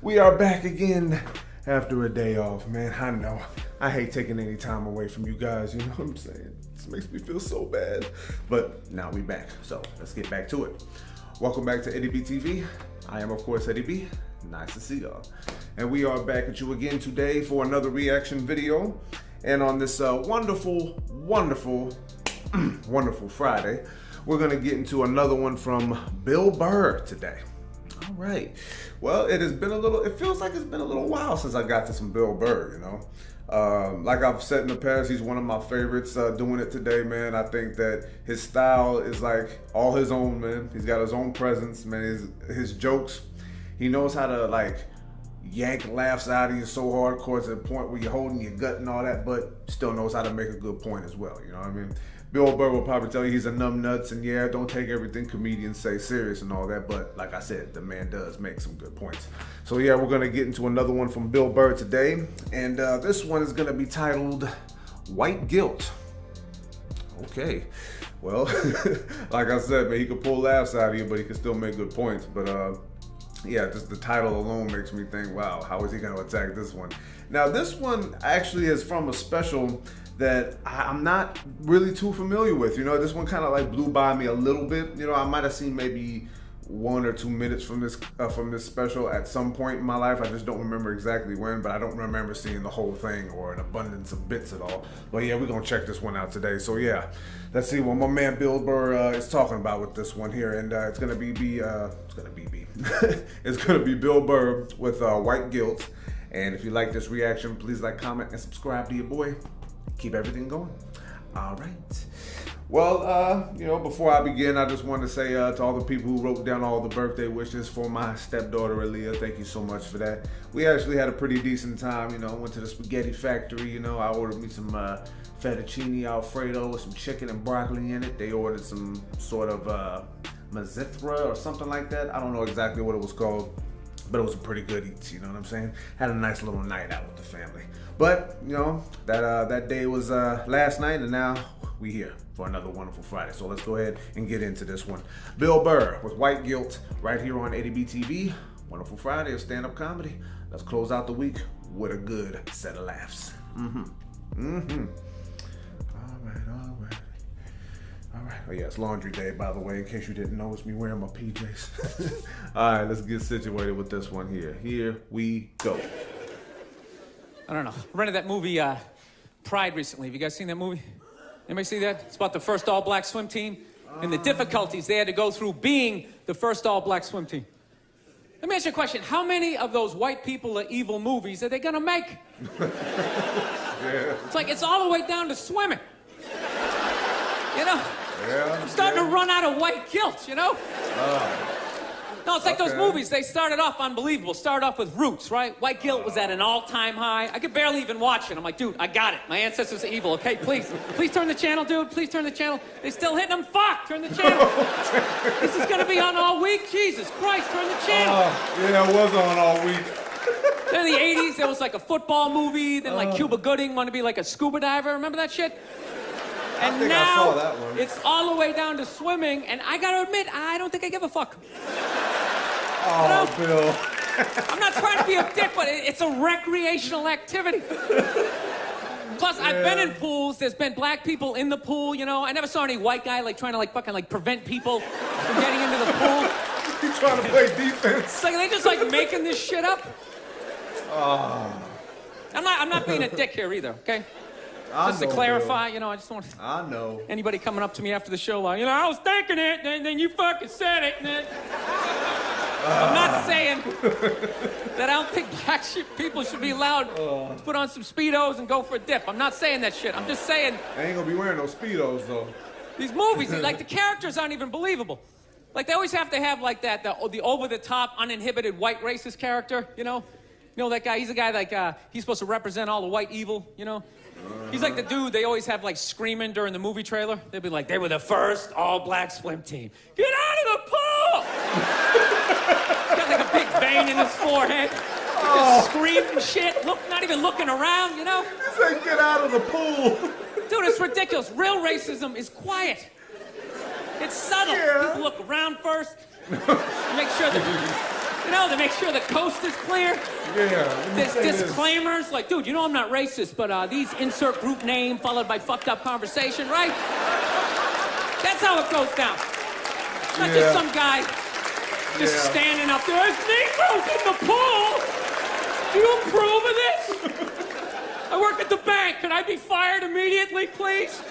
We are back again after a day off, man. I know. I hate taking any time away from you guys, you know what I'm saying? This makes me feel so bad. But now we back, so let's get back to it. Welcome back to Eddie B TV. I am, of course, Eddie B. Nice to see y'all. And we are back at you again today for another reaction video. And on this wonderful Friday, we're gonna get into another one from Bill Burr today. All right. Well, it feels like it's been a little while since I got to some Bill Burr, you know. Like I've said in the past, he's one of my favorites doing it today, man. I think that his style is like all his own, man. He's got his own presence, man. His jokes, he knows how to like yank laughs out of you so hardcore to the point where you're holding your gut and all that, but still knows how to make a good point as well, you know what I mean? Bill Burr will probably tell you he's a numbnuts and yeah, don't take everything comedians say serious and all that, but like I said, the man does make some good points. So yeah, we're gonna get into another one from Bill Burr today, and this one is gonna be titled White Guilt. Okay, well, like I said, man, he could pull laughs out of you, but he can still make good points, but yeah, just the title alone makes me think, wow, how is he gonna attack this one? Now, this one actually is from a special that I'm not really too familiar with. You know, this one kind of like blew by me a little bit. You know, I might have seen maybe 1 or 2 minutes from this special at some point in my life. I just don't remember exactly when, but I don't remember seeing the whole thing or an abundance of bits at all. But yeah, we're gonna check this one out today. So yeah, let's see what my man Bill Burr is talking about with this one here, and it's gonna be it's gonna be Bill Burr with White Guilt. And if you like this reaction, please like, comment, and subscribe to your boy. Keep everything going. All right. Well, you know, before I begin, I just want to say to all the people who wrote down all the birthday wishes for my stepdaughter, Aaliyah, thank you so much for that. We actually had a pretty decent time, you know, went to the spaghetti factory, you know, I ordered me some fettuccine Alfredo with some chicken and broccoli in it. They ordered some sort of mazzithra or something like that. I don't know exactly what it was called, but it was a pretty good eats, you know what I'm saying? Had a nice little night out with the family. But, you know, that day was last night, and now we here for another wonderful Friday. So let's go ahead and get into this one. Bill Burr with White Guilt right here on Eddie B TV. Wonderful Friday of stand-up comedy. Let's close out the week with a good set of laughs. All right. Oh yeah, it's laundry day, by the way, in case you didn't know, it's me wearing my PJs. All right, let's get situated with this one here. Here we go. I don't know. I rented that movie, Pride, recently. Have you guys seen that movie? Anybody see that? It's about the first all-black swim team and the difficulties they had to go through being the first all-black swim team. Let me ask you a question. How many of those white people are evil movies are they gonna make? Yeah. It's like, it's all the way down to swimming. You know? Yeah, I'm starting to run out of white guilt, you know? No, it's like those movies. They started off unbelievable. Started off with Roots, right? White guilt was at an all-time high. I could barely even watch it. I'm like, dude, I got it. My ancestors are evil, okay? Please turn the channel, dude. Please turn the channel. They still hitting them. Fuck, turn the channel. This is gonna be on all week. Jesus Christ, turn the channel. Yeah, it was on all week. Then in the 80s, there was like a football movie. Then like Cuba Gooding wanted to be like a scuba diver. Remember that shit? And now, I saw that one. It's all the way down to swimming, and I gotta admit, I don't think I give a fuck. Oh, you know? Bill. I'm not trying to be a dick, but it's a recreational activity. Plus, I've been in pools. There's been black people in the pool, you know. I never saw any white guy like trying to like fucking like prevent people from getting into the pool. He's trying to play defense. It's like they just like making this shit up. I'm not being a dick here either, okay? Just to clarify, you know, I just want anybody coming up to me after the show like, you know, I was thinking it, and then you fucking said it. I'm not saying that I don't think black people should be allowed to put on some Speedos and go for a dip. I'm not saying that shit. I'm just saying... They ain't gonna be wearing no Speedos, though. These movies, like, the characters aren't even believable. Like, they always have to have, like, the over-the-top, uninhibited white racist character, you know? You know that guy? He's a guy, like, he's supposed to represent all the white evil, you know? He's like the dude they always have, like, screaming during the movie trailer. They'd be like, they were the first all-black swim team. Get out of the pool! He's got, like, a big vein in his forehead. Just screaming shit, not even looking around, you know? He said, get out of the pool. Dude, it's ridiculous. Real racism is quiet. It's subtle. Yeah. People look around first. Make sure that You know, to make sure the coast is clear. Yeah. There's disclaimers, like, dude, you know I'm not racist, but these insert group name followed by fucked up conversation, right? That's how it goes down. Not just some guy just standing up there. There's Negroes in the pool. Do you approve of this? I work at the bank. Can I be fired immediately, please?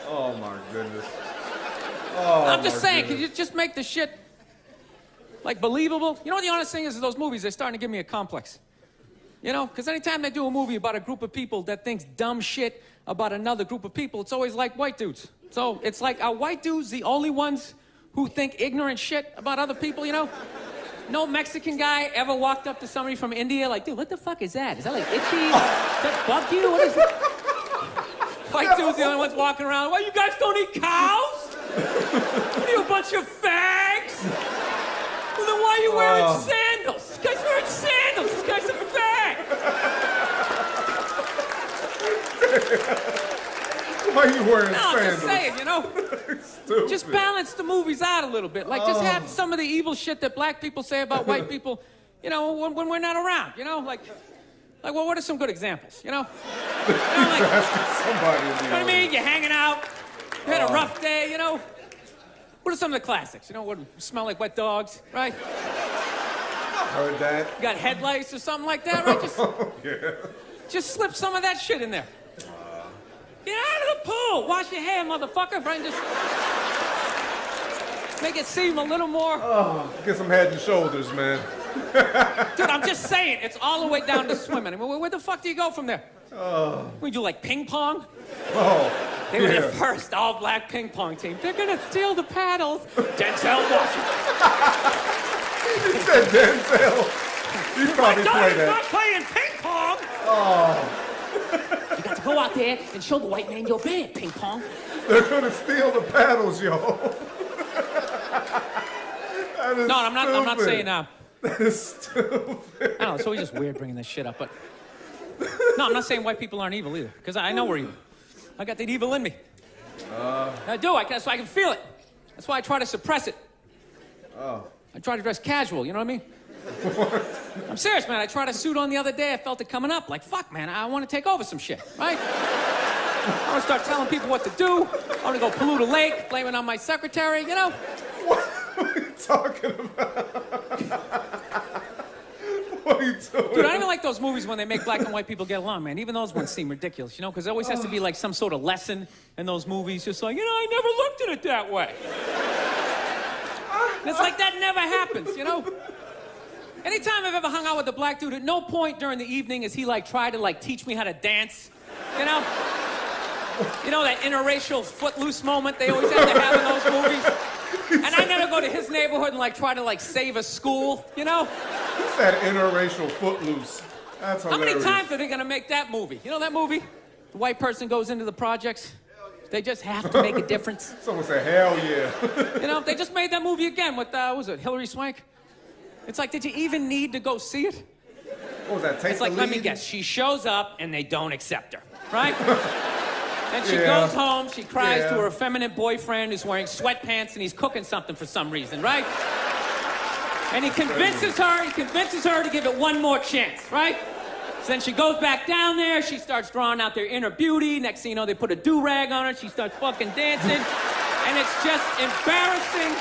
Oh my goodness. I'm just saying, can you just make the shit like believable? You know what the honest thing is those movies, they're starting to give me a complex. You know, because anytime they do a movie about a group of people that thinks dumb shit about another group of people, it's always like white dudes. So it's like, are white dudes the only ones who think ignorant shit about other people, you know? No Mexican guy ever walked up to somebody from India like, dude, what the fuck is that? Is that like itchy? Does that bug you? What is it? White dudes the only ones walking around. Well, you guys don't eat cows? What are you, a bunch of fags? Well, then why are you wearing sandals? This guy's wearing sandals. This guy's a fag. Why are you wearing sandals? I'm just saying, you know. Just balance the movies out a little bit. Like, just have some of the evil shit that black people say about white people, you know, when we're not around, you know? Like, well, what are some good examples, you know? You know, like, somebody, you know what I mean? You're hanging out, you had a rough day, you know? What are some of the classics? You know, what smell like wet dogs, right? Heard that. You got headlights or something like that, right? Just slip some of that shit in there. Get out of the pool! Wash your hair, motherfucker, right? Just make it seem a little more... Get some head and shoulders, man. Dude, I'm just saying, it's all the way down to swimming. I mean, where the fuck do you go from there? We do like ping pong? They were the first all-black ping pong team. They're gonna steal the paddles. Denzel Washington. You said Denzel. You probably play that. Not playing ping pong. You got to go out there and show the white man your bad ping pong. They're gonna steal the paddles, yo. No, I'm not saying That is stupid. I don't know, it's always just weird bringing this shit up, but... No, I'm not saying white people aren't evil either, because I know we're evil. I got that evil in me. I do, that's why I can feel it. That's why I try to suppress it. I try to dress casual, you know what I mean? I'm serious, man. I tried a suit on the other day. I felt it coming up. Like, fuck, man, I want to take over some shit, right? I want to start telling people what to do. I want to go pollute a lake, blame it on my secretary, you know? What are you talking about? What are you doing? Dude, I don't even like those movies when they make black and white people get along, man. Even those ones seem ridiculous, you know? Because there always has to be, like, some sort of lesson in those movies. Just like, you know, I never looked at it that way. And it's like that never happens, you know? Anytime I've ever hung out with a black dude, at no point during the evening has he, like, tried to, like, teach me how to dance, you know? You know, that interracial footloose moment they always have to have in those movies? And I never go to his neighborhood and, like, try to, like, save a school, you know? It's that interracial footloose. That's hilarious. How many times are they gonna make that movie? You know that movie? The white person goes into the projects. They just have to make a difference. Someone said, hell yeah. You know, they just made that movie again with, what was it, Hilary Swank? It's like, did you even need to go see it? What was that, Take It's like, the let Lead? me guess, she shows up and they don't accept her, right? And she goes home, she cries to her effeminate boyfriend who's wearing sweatpants and he's cooking something for some reason, right? And he convinces her to give it one more chance, right? So then she goes back down there, she starts drawing out their inner beauty. Next thing you know, they put a do-rag on her, she starts fucking dancing. And it's just embarrassing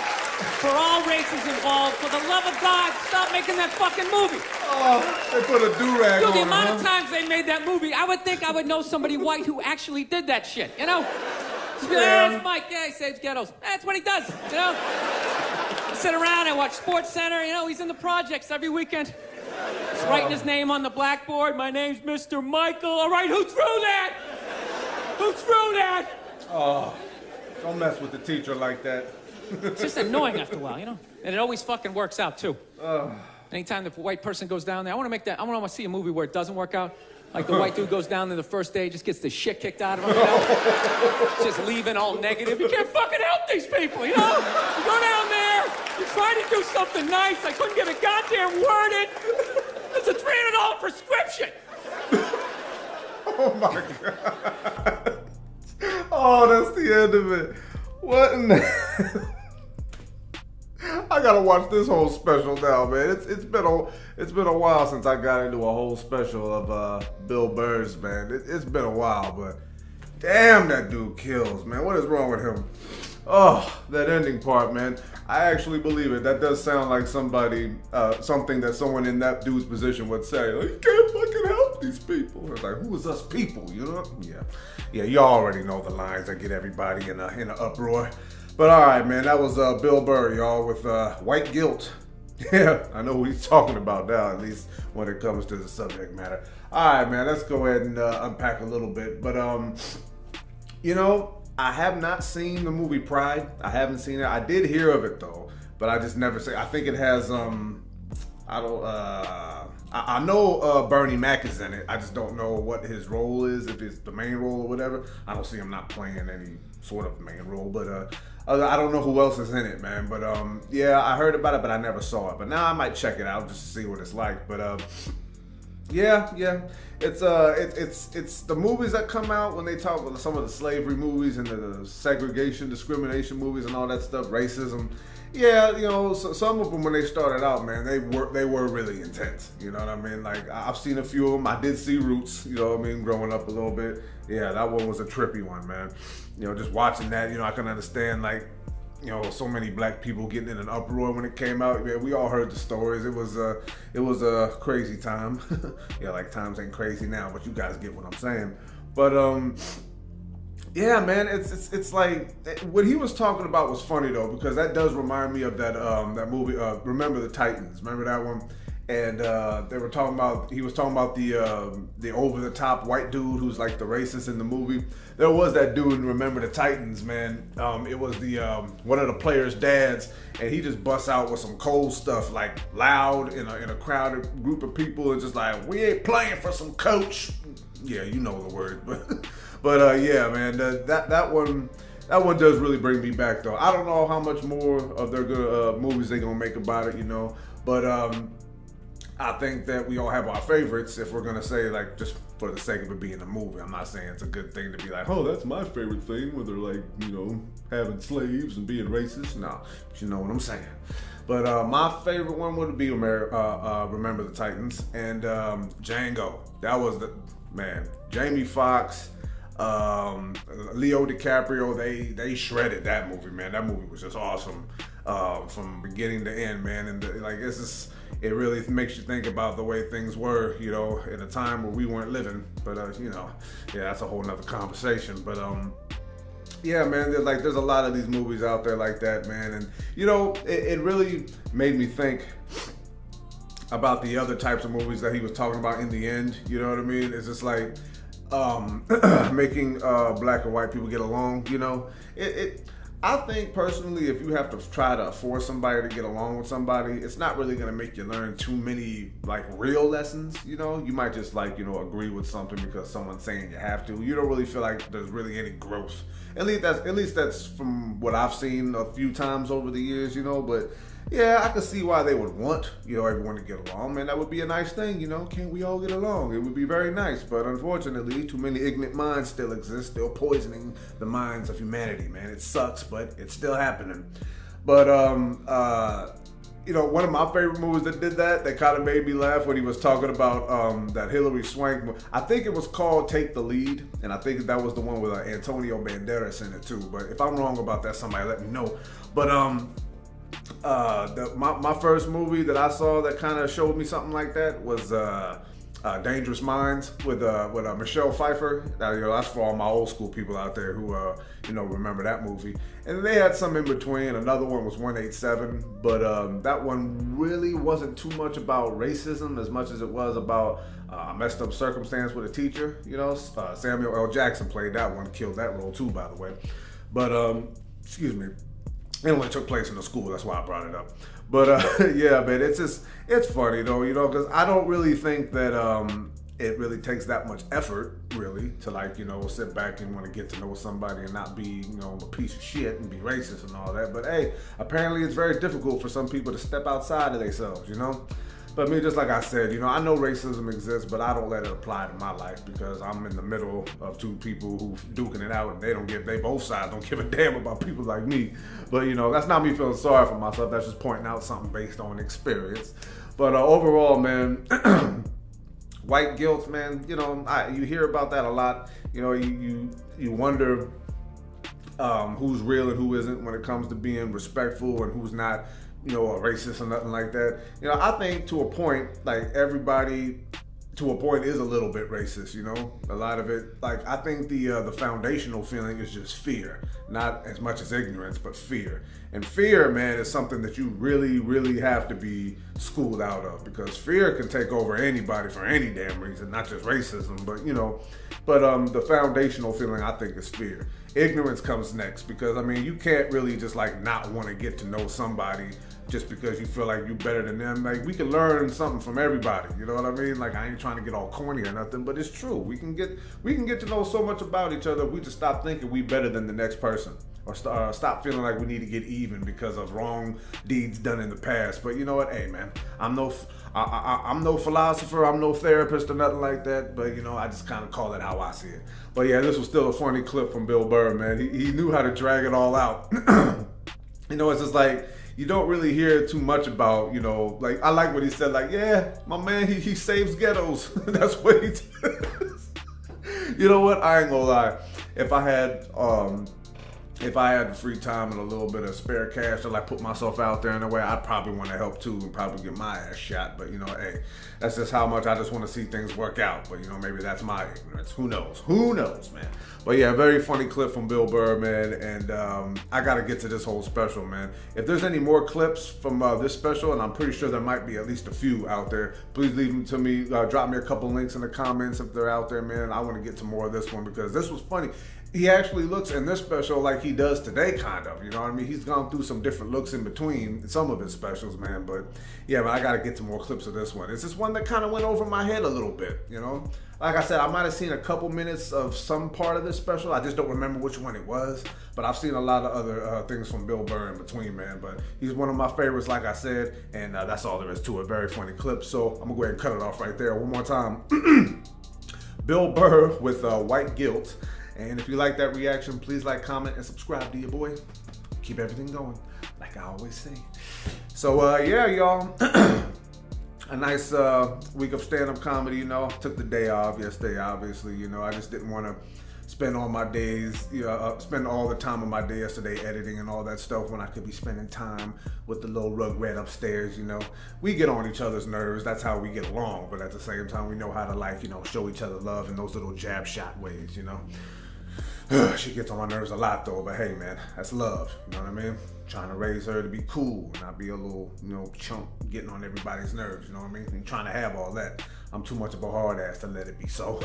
for all races involved. For the love of God, stop making that fucking movie. Oh, they put a do-rag on Dude, the her, amount of times they made that movie, I would think I would know somebody white who actually did that shit, you know? Just be like, oh, it's Mike, yeah, he saves ghettos. That's what he does, you know? I sit around, I watch Sports Center, you know, he's in the projects every weekend. He's writing his name on the blackboard. My name's Mr. Michael. All right, who threw that? Who threw that? Oh, don't mess with the teacher like that. It's just annoying after a while, you know? And it always fucking works out, too. Anytime the white person goes down there, I want to see a movie where it doesn't work out. Like the white dude goes down there the first day, just gets the shit kicked out of him, you know? Just leaving all negative. You can't fucking help these people, you know? You go down there, you try to do something nice. I couldn't get a goddamn word in. It's a $300 prescription. Oh my God. Oh, that's the end of it. What in the... I gotta watch this whole special now, man. It's been a while since I got into a whole special of Bill Burr's, man. It's been a while, but damn, that dude kills, man. What is wrong with him? Oh, that ending part, man. I actually believe it. That does sound like something that someone in that dude's position would say. Like, you can't fucking help these people. It's like, who is us people, you know? Yeah, you already know the lines that get everybody in an uproar. But all right, man, that was Bill Burr, y'all, with White Guilt. Yeah, I know what he's talking about now, at least when it comes to the subject matter. All right, man, let's go ahead and unpack a little bit. But, you know, I have not seen the movie Pride. I haven't seen it. I did hear of it though, but I just never say. I think it has I know Bernie Mac is in it. I just don't know what his role is, if it's the main role or whatever. I don't see him not playing any sort of main role, but I don't know who else is in it, man. But yeah, I heard about it, but I never saw it. But now I might check it out just to see what it's like. But yeah. It's the movies that come out when they talk about some of the slavery movies and the segregation, discrimination movies and all that stuff, racism. Yeah, you know, so some of them when they started out, man, they were really intense. You know what I mean? Like I've seen a few of them. I did see Roots. You know what I mean? Growing up a little bit. Yeah, that one was a trippy one, man. You know, just watching that, you know, I can understand like, you know, so many black people getting in an uproar when it came out. Yeah, we all heard the stories. It was a crazy time. Yeah, like times ain't crazy now, but you guys get what I'm saying. But yeah, man, it's like what he was talking about was funny though, because that does remind me of that movie. Remember the Titans? Remember that one? And he was talking about the over the top white dude who's like the racist in the movie. There was that dude in Remember the Titans, man. It was the one of the players' dads, and he just busts out with some cold stuff, like loud in a crowded group of people, and just like, we ain't playing for some coach. Yeah, you know the word, but yeah, man, that one does really bring me back though. I don't know how much more of their good movies they're gonna make about it, you know, but I think that we all have our favorites if we're going to say, like, just for the sake of it being a movie. I'm not saying it's a good thing to be like, oh, that's my favorite thing, where they're like, you know, having slaves and being racist. No, but you know what I'm saying. But my favorite one would be Remember the Titans and Django. That was the, man, Jamie Foxx, Leo DiCaprio, they shredded that movie, man. That movie was just awesome from beginning to end, man. And it really makes you think about the way things were, you know, in a time where we weren't living. But you know, yeah, that's a whole nother conversation. But yeah, man, there's a lot of these movies out there like that, man. And you know, it really made me think about the other types of movies that he was talking about in the end. You know what I mean? It's just like making black and white people get along. You know, I think personally, if you have to try to force somebody to get along with somebody, it's not really going to make you learn too many like real lessons. You know, you might just like, you know, agree with something because someone's saying you have to. You don't really feel like there's really any growth. At least that's from what I've seen a few times over the years, you know. But yeah, I can see why they would want, you know, everyone to get along. Man, that would be a nice thing, you know. Can't we all get along? It would be very nice. But unfortunately, too many ignorant minds still exist, still poisoning the minds of humanity, man. It sucks, but it's still happening. But you know, one of my favorite movies that did that kind of made me laugh when he was talking about that Hilary Swank movie. I think it was called Take the Lead, and I think that was the one with Antonio Banderas in it too. But if I'm wrong about that, somebody let me know. But my first movie that I saw that kind of showed me something like that was Dangerous Minds with Michelle Pfeiffer. Now, you know, that's for all my old school people out there who you know, remember that movie. And they had some in between. Another one was 187, but that one really wasn't too much about racism as much as it was about a messed up circumstance with a teacher. You know, Samuel L. Jackson played that one, killed that role too, by the way. But excuse me. It only took place in the school, that's why I brought it up. But yeah, man, it's funny though, you know, because I don't really think that it really takes that much effort, really, to like, you know, sit back and want to get to know somebody and not be, you know, a piece of shit and be racist and all that. But hey, apparently it's very difficult for some people to step outside of themselves, you know? But me, just like I said, you know, I know racism exists, but I don't let it apply to my life because I'm in the middle of two people who duking it out, and they both sides don't give a damn about people like me. But you know, that's not me feeling sorry for myself. That's just pointing out something based on experience. But overall, man, white guilt, man. You know, you hear about that a lot. You know, you wonder who's real and who isn't when it comes to being respectful and who's not, you know, a racist or nothing like that. You know, I think to a point, like everybody to a point is a little bit racist, you know, a lot of it. Like, I think the foundational feeling is just fear, not as much as ignorance, but fear. And fear, man, is something that you really, really have to be schooled out of, because fear can take over anybody for any damn reason, not just racism, but, you know, the foundational feeling, I think, is fear. Ignorance comes next, because, I mean, you can't really just, like, not want to get to know somebody just because you feel like you're better than them. Like, we can learn something from everybody, you know what I mean? Like, I ain't trying to get all corny or nothing, but it's true. We can get to know so much about each other if we just stop thinking we better than the next person, or stop feeling like we need to get even because of wrong deeds done in the past. But you know what? Hey, man, I'm no philosopher, I'm no therapist or nothing like that, but you know, I just kind of call it how I see it. But yeah, this was still a funny clip from Bill Burr, man. He knew how to drag it all out. You know, it's just like, you don't really hear too much about, you know, like, I like what he said, like, yeah, my man, he saves ghettos. That's what he does. You know what? I ain't gonna lie. If I had the free time and a little bit of spare cash to like put myself out there in a way, I'd probably want to help too and probably get my ass shot. But you know, hey, that's just how much I just want to see things work out. But you know, maybe that's my ignorance. Who knows? Who knows, man? But yeah, very funny clip from Bill Burr, man. And I got to get to this whole special, man. If there's any more clips from this special, and I'm pretty sure there might be at least a few out there, please leave them to me. Drop me a couple links in the comments if they're out there, man. I want to get to more of this one because this was funny. He actually looks in this special like he does today, kind of. You know what I mean? He's gone through some different looks in between some of his specials, man. But yeah, man, I got to get to more clips of this one. It's just one that kind of went over my head a little bit, you know? Like I said, I might have seen a couple minutes of some part of this special. I just don't remember which one it was. But I've seen a lot of other things from Bill Burr in between, man. But he's one of my favorites, like I said. And that's all there is to it. Very funny clip. So I'm going to go ahead and cut it off right there one more time. Bill Burr with White Guilt. And if you like that reaction, please like, comment, and subscribe to your boy. Keep everything going, like I always say. So, yeah, y'all. A nice week of stand-up comedy, you know. Took the day off yesterday, obviously. You know, I just didn't want to spend all my days, spend all the time of my day yesterday editing and all that stuff when I could be spending time with the little rugrat upstairs, you know. We get on each other's nerves. That's how we get along. But at the same time, we know how to, like, you know, show each other love in those little jab shot ways, you know. She gets on my nerves a lot though, but hey, man, that's love, you know what I mean? Trying to raise her to be cool, not be a little, you know, chump getting on everybody's nerves, you know what I mean? And trying to have all that. I'm too much of a hard ass to let it be so.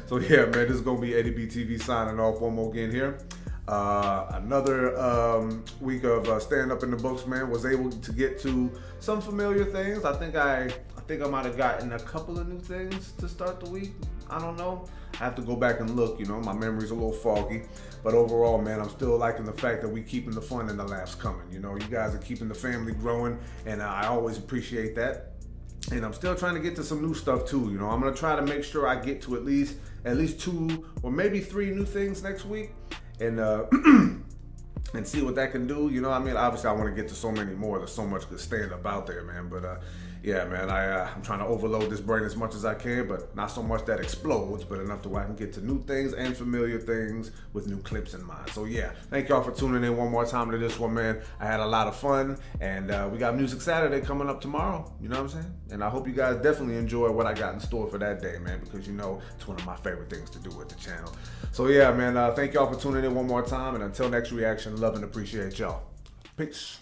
So yeah, man, this is gonna be Eddie B TV signing off one more again here. Another week of stand up in the books, man. Was able to get to some familiar things. I think I might have gotten a couple of new things to start the week. I don't know. I have to go back and look, you know, my memory's a little foggy. But overall, man, I'm still liking the fact that we keeping the fun and the laughs coming. You know, you guys are keeping the family growing, and I always appreciate that. And I'm still trying to get to some new stuff too. You know, I'm gonna try to make sure I get to at least 2 or maybe 3 new things next week, and and see what that can do. You know, I mean, obviously I want to get to so many more. There's so much good stand up out there, man. But yeah, man, I'm trying to overload this brain as much as I can, but not so much that explodes, but enough to where I can get to new things and familiar things with new clips in mind. So yeah, thank y'all for tuning in one more time to this one, man. I had a lot of fun, and we got Music Saturday coming up tomorrow. You know what I'm saying? And I hope you guys definitely enjoy what I got in store for that day, man, because you know it's one of my favorite things to do with the channel. So yeah, man, thank y'all for tuning in one more time, and until next reaction, love and appreciate y'all. Peace.